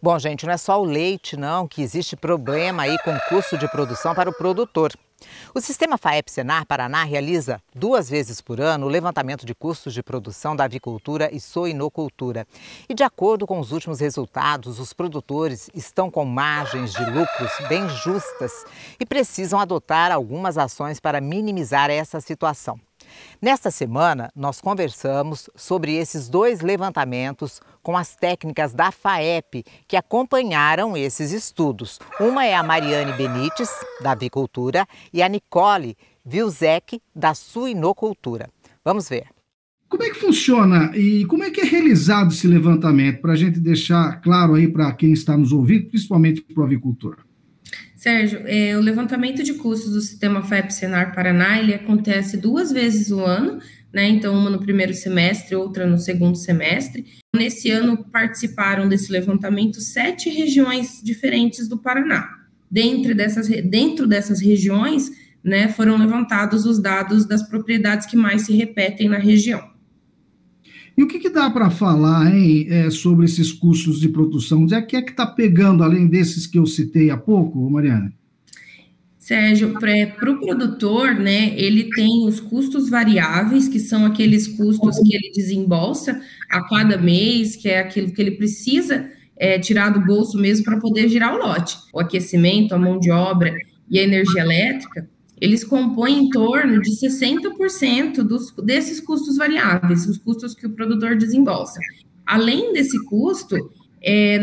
Bom, gente, não é só o leite, não, que existe problema aí com o custo de produção para o produtor. O sistema FAEP-Senar Paraná realiza 2 vezes por ano o levantamento de custos de produção da avicultura e suinocultura. E de acordo com os últimos resultados, os produtores estão com margens de lucros bem justas e precisam adotar algumas ações para minimizar essa situação. Nesta semana, nós conversamos sobre esses 2 levantamentos com as técnicas da FAEP que acompanharam esses estudos. Uma é a Mariane Benites, da avicultura, e a Nicole Vilzek, da suinocultura. Vamos ver. Como é que funciona e como é que é realizado esse levantamento, para a gente deixar claro aí para quem está nos ouvindo, principalmente para o avicultor? Sérgio, o levantamento de custos do sistema FAEP-Senar Paraná, ele acontece 2 vezes no ano, né? Então, uma no primeiro semestre, outra no segundo semestre. Nesse ano, participaram desse levantamento 7 regiões diferentes do Paraná. Dentro dessas regiões, né, foram levantados os dados das propriedades que mais se repetem na região. E o que dá para falar, hein, sobre esses custos de produção? Onde é que está pegando, além desses que eu citei há pouco, Mariana? Sérgio, para o produtor, né, ele tem os custos variáveis, que são aqueles custos que ele desembolsa a cada mês, que é aquilo que ele precisa tirar do bolso mesmo para poder girar o lote. O aquecimento, a mão de obra e a energia elétrica, eles compõem em torno de 60% desses custos variáveis, os custos que o produtor desembolsa. Além desse custo,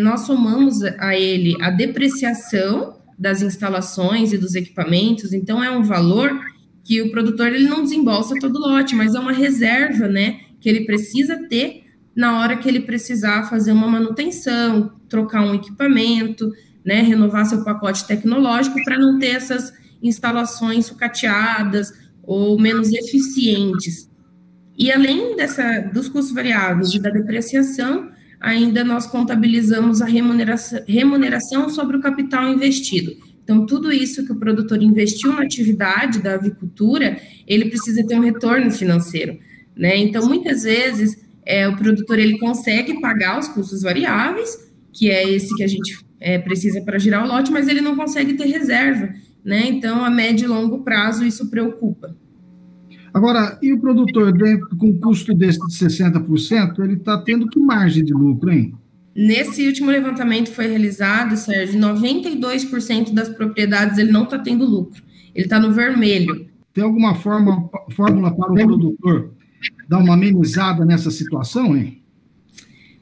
nós somamos a ele a depreciação das instalações e dos equipamentos, então é um valor que o produtor ele não desembolsa todo o lote, mas é uma reserva, né, que ele precisa ter na hora que ele precisar fazer uma manutenção, trocar um equipamento, né, renovar seu pacote tecnológico para não ter essas instalações sucateadas ou menos eficientes. E além dos custos variáveis e da depreciação, ainda nós contabilizamos a remuneração sobre o capital investido. Então, tudo isso que o produtor investiu na atividade da avicultura, ele precisa ter um retorno financeiro, né? Então, muitas vezes, o produtor ele consegue pagar os custos variáveis, que é esse que a gente precisa para girar o lote, mas ele não consegue ter reserva, né? Então, a médio e longo prazo, isso preocupa. Agora, e o produtor, com custo desse de 60%, ele está tendo que margem de lucro, hein? Nesse último levantamento foi realizado, Sérgio, 92% das propriedades ele não está tendo lucro, ele está no vermelho. Tem alguma fórmula para o produtor dar uma amenizada nessa situação, hein?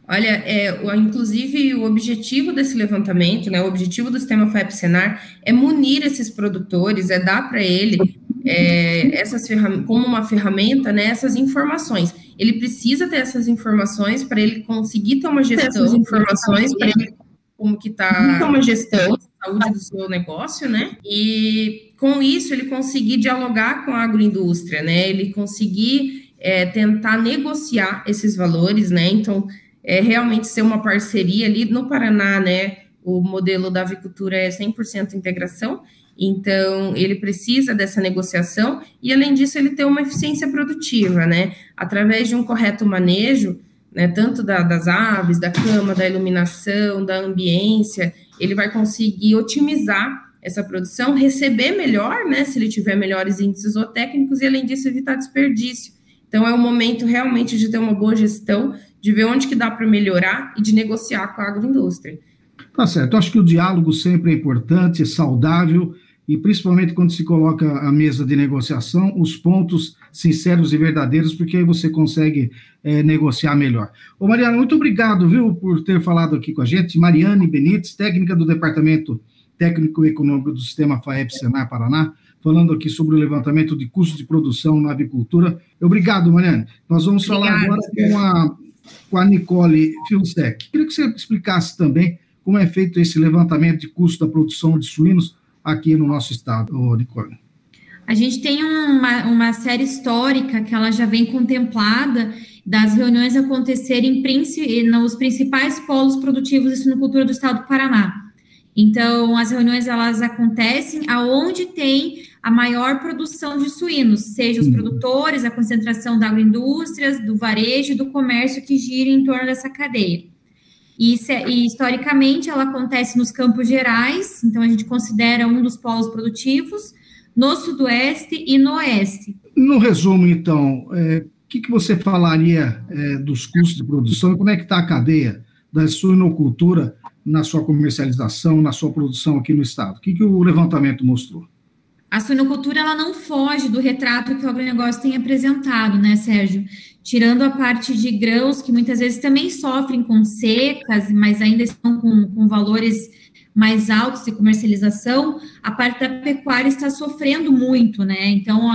Olha, inclusive o objetivo desse levantamento, né, o objetivo do sistema FAEP-Senar é munir esses produtores, dar para ele como uma ferramenta, né, essas informações. Ele precisa ter essas informações para ele conseguir ter uma gestão, informações para ele como que está uma gestão da saúde do seu negócio, né? E com isso ele conseguir dialogar com a agroindústria, né? Ele conseguir tentar negociar esses valores, né? Então realmente ser uma parceria ali no Paraná, né? O modelo da avicultura é 100% integração. Então, ele precisa dessa negociação e, além disso, ele ter uma eficiência produtiva, né? Através de um correto manejo, né, tanto das aves, da cama, da iluminação, da ambiência, ele vai conseguir otimizar essa produção, receber melhor, né, se ele tiver melhores índices zootécnicos e, além disso, evitar desperdício. Então, é um momento realmente de ter uma boa gestão, de ver onde que dá para melhorar e de negociar com a agroindústria. Tá certo. Eu acho que o diálogo sempre é importante, é saudável, e principalmente quando se coloca à mesa de negociação, os pontos sinceros e verdadeiros, porque aí você consegue negociar melhor. Ô Mariana, muito obrigado, viu, por ter falado aqui com a gente. Mariane Benites, técnica do Departamento Técnico e Econômico do Sistema FAEP-Senar Paraná, falando aqui sobre o levantamento de custos de produção na avicultura. Obrigado, Mariane. Nós vamos falar agora com a Nicole Vilzek. Queria que você explicasse também como é feito esse levantamento de custo da produção de suínos aqui no nosso estado, Nicole. A gente tem uma série histórica que ela já vem contemplada das reuniões acontecerem nos principais polos produtivos de suinocultura do estado do Paraná. Então, as reuniões, elas acontecem aonde tem a maior produção de suínos, seja os produtores, a concentração da agroindústria, do varejo e do comércio que gira em torno dessa cadeia. E historicamente ela acontece nos Campos Gerais, então a gente considera um dos polos produtivos, no Sudoeste e no Oeste. No resumo, então, o que você falaria dos custos de produção e como é que está a cadeia da suinocultura na sua comercialização, na sua produção aqui no estado? O que o levantamento mostrou? A suinocultura ela não foge do retrato que o agronegócio tem apresentado, né, Sérgio? Tirando a parte de grãos, que muitas vezes também sofrem com secas, mas ainda estão com valores mais altos de comercialização, a parte da pecuária está sofrendo muito, né? Então,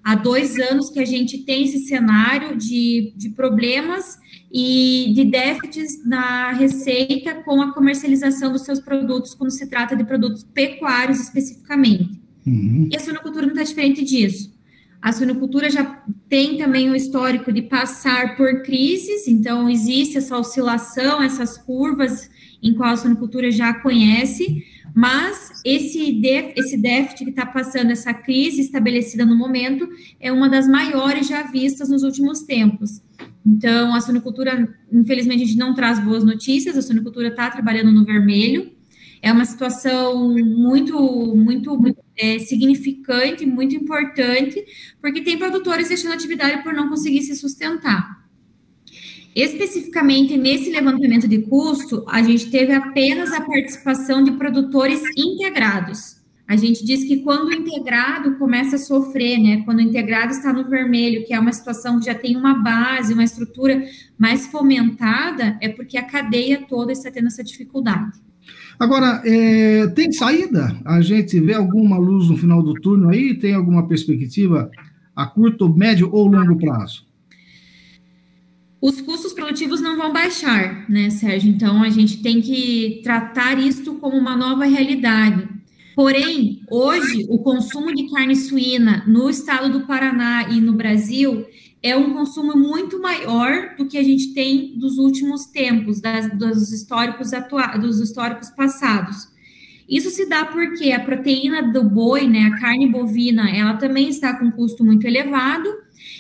há 2 anos que a gente tem esse cenário de problemas e de déficits na receita com a comercialização dos seus produtos, quando se trata de produtos pecuários especificamente. E a suinocultura não está diferente disso. A suinocultura já tem também um histórico de passar por crises, então existe essa oscilação, essas curvas em qual a suinocultura já conhece, mas esse déficit que está passando, essa crise estabelecida no momento, é uma das maiores já vistas nos últimos tempos. Então, a suinocultura, infelizmente, a gente não traz boas notícias, a suinocultura está trabalhando no vermelho, é uma situação muito significante, muito importante, porque tem produtores deixando a atividade por não conseguir se sustentar. Especificamente nesse levantamento de custo, a gente teve apenas a participação de produtores integrados. A gente diz que quando o integrado começa a sofrer, né? Quando o integrado está no vermelho, que é uma situação que já tem uma base, uma estrutura mais fomentada, é porque a cadeia toda está tendo essa dificuldade. Agora, tem saída? A gente vê alguma luz no final do túnel aí? Tem alguma perspectiva a curto, médio ou longo prazo? Os custos produtivos não vão baixar, né, Sérgio? Então, a gente tem que tratar isto como uma nova realidade. Porém, hoje, o consumo de carne suína no estado do Paraná e no Brasil é um consumo muito maior do que a gente tem dos últimos tempos, dos históricos passados. Isso se dá porque a proteína do boi, né, a carne bovina, ela também está com um custo muito elevado,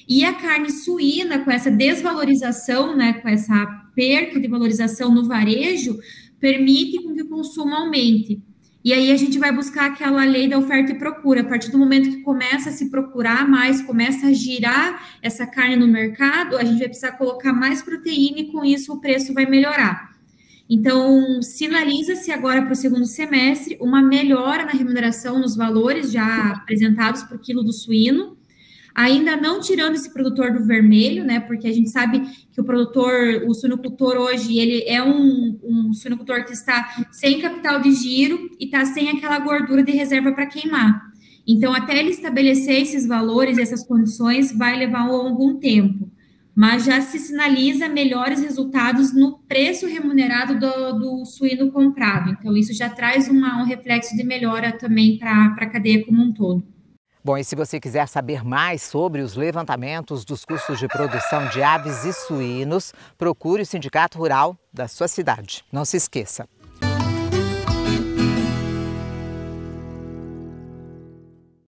e a carne suína, com essa desvalorização, né, com essa perca de valorização no varejo, permite com que o consumo aumente. E aí a gente vai buscar aquela lei da oferta e procura. A partir do momento que começa a se procurar mais, começa a girar essa carne no mercado, a gente vai precisar colocar mais proteína e com isso o preço vai melhorar. Então, sinaliza-se agora para o segundo semestre uma melhora na remuneração nos valores já apresentados por quilo do suíno, ainda não tirando esse produtor do vermelho, né, porque a gente sabe que o suinocultor hoje, ele é um suinocultor que está sem capital de giro e está sem aquela gordura de reserva para queimar. Então, até ele estabelecer esses valores, essas condições, vai levar algum tempo. Mas já se sinaliza melhores resultados no preço remunerado do suíno comprado. Então, isso já traz um reflexo de melhora também para a cadeia como um todo. Bom, e se você quiser saber mais sobre os levantamentos dos custos de produção de aves e suínos, procure o Sindicato Rural da sua cidade. Não se esqueça.